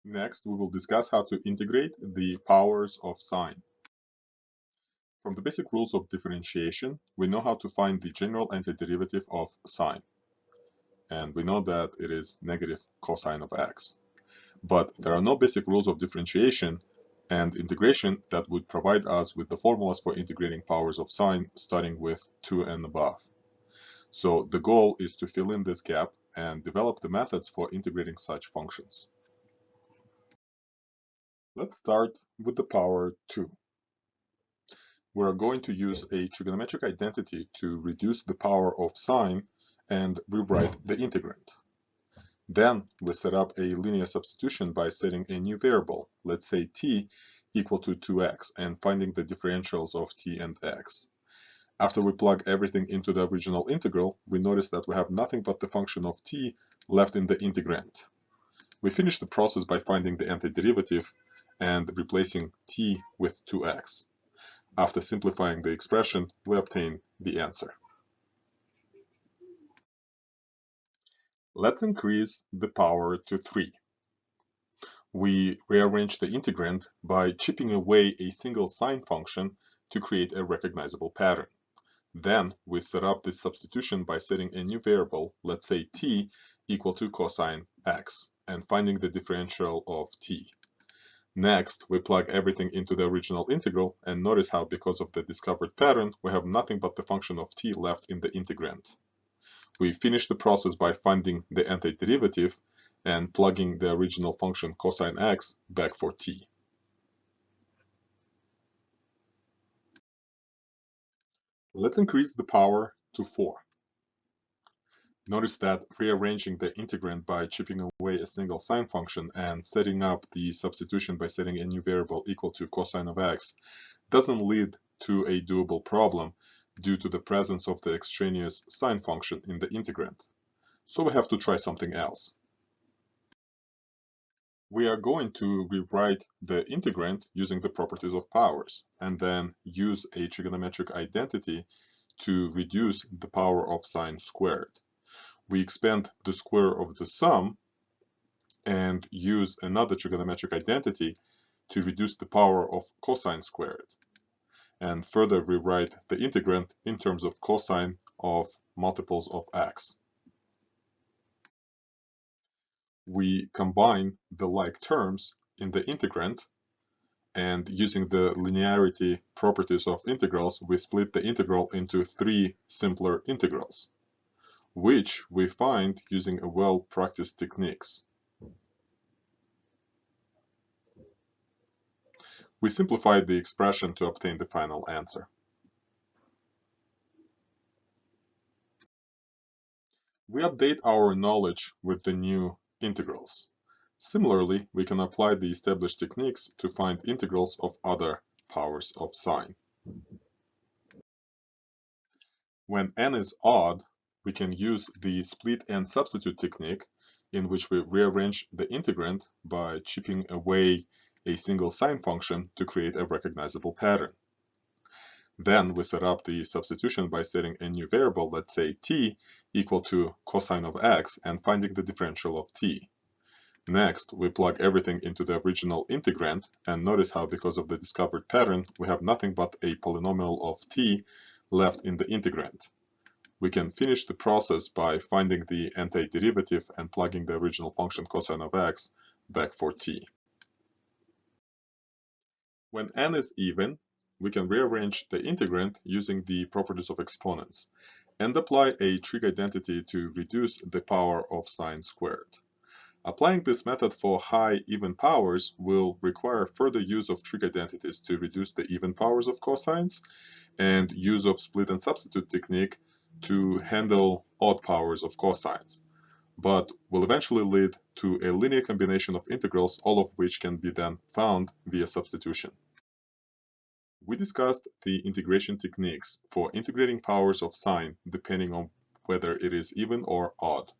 Next, we will discuss how to integrate the powers of sine. From the basic rules of differentiation, we know how to find the general antiderivative of sine. And we know that it is negative cosine of x. But there are no basic rules of differentiation and integration that would provide us with the formulas for integrating powers of sine starting with 2 and above. So the goal is to fill in this gap and develop the methods for integrating such functions. Let's start with the power 2. We are going to use a trigonometric identity to reduce the power of sine and rewrite the integrand. Then we set up a linear substitution by setting a new variable, let's say t, equal to 2x, and finding the differentials of t and x. After we plug everything into the original integral, we notice that we have nothing but the function of t left in the integrand. We finish the process by finding the antiderivative and replacing t with 2x. After simplifying the expression, we obtain the answer. Let's increase the power to 3. We rearrange the integrand by chipping away a single sine function to create a recognizable pattern. Then we set up this substitution by setting a new variable, let's say t, equal to cosine x, and finding the differential of t. Next, we plug everything into the original integral and notice how, because of the discovered pattern, we have nothing but the function of t left in the integrand. We finish the process by finding the antiderivative and plugging the original function cosine x back for t. Let's increase the power to 4. Notice that rearranging the integrand by chipping away a single sine function and setting up the substitution by setting a new variable equal to cosine of x doesn't lead to a doable problem due to the presence of the extraneous sine function in the integrand. So we have to try something else. We are going to rewrite the integrand using the properties of powers, and then use a trigonometric identity to reduce the power of sine squared. We expand the square of the sum and use another trigonometric identity to reduce the power of cosine squared, and further rewrite the integrand in terms of cosine of multiples of x. We combine the like terms in the integrand, and using the linearity properties of integrals, we split the integral into 3 simpler integrals, which we find using a well-practiced techniques. We simplified the expression to obtain the final answer. We update our knowledge with the new integrals. Similarly, we can apply the established techniques to find integrals of other powers of sine. When n is odd, we can use the split and substitute technique, in which we rearrange the integrand by chipping away a single sine function to create a recognizable pattern. Then we set up the substitution by setting a new variable, let's say t, equal to cosine of x, and finding the differential of t. Next, we plug everything into the original integrand, and notice how, because of the discovered pattern, we have nothing but a polynomial of t left in the integrand. We can finish the process by finding the antiderivative and plugging the original function cosine of x back for t. When n is even, we can rearrange the integrand using the properties of exponents and apply a trig identity to reduce the power of sine squared. Applying this method for high even powers will require further use of trig identities to reduce the even powers of cosines, and use of split and substitute technique to handle odd powers of cosines, but will eventually lead to a linear combination of integrals, all of which can be then found via substitution. We discussed the integration techniques for integrating powers of sine depending on whether it is even or odd.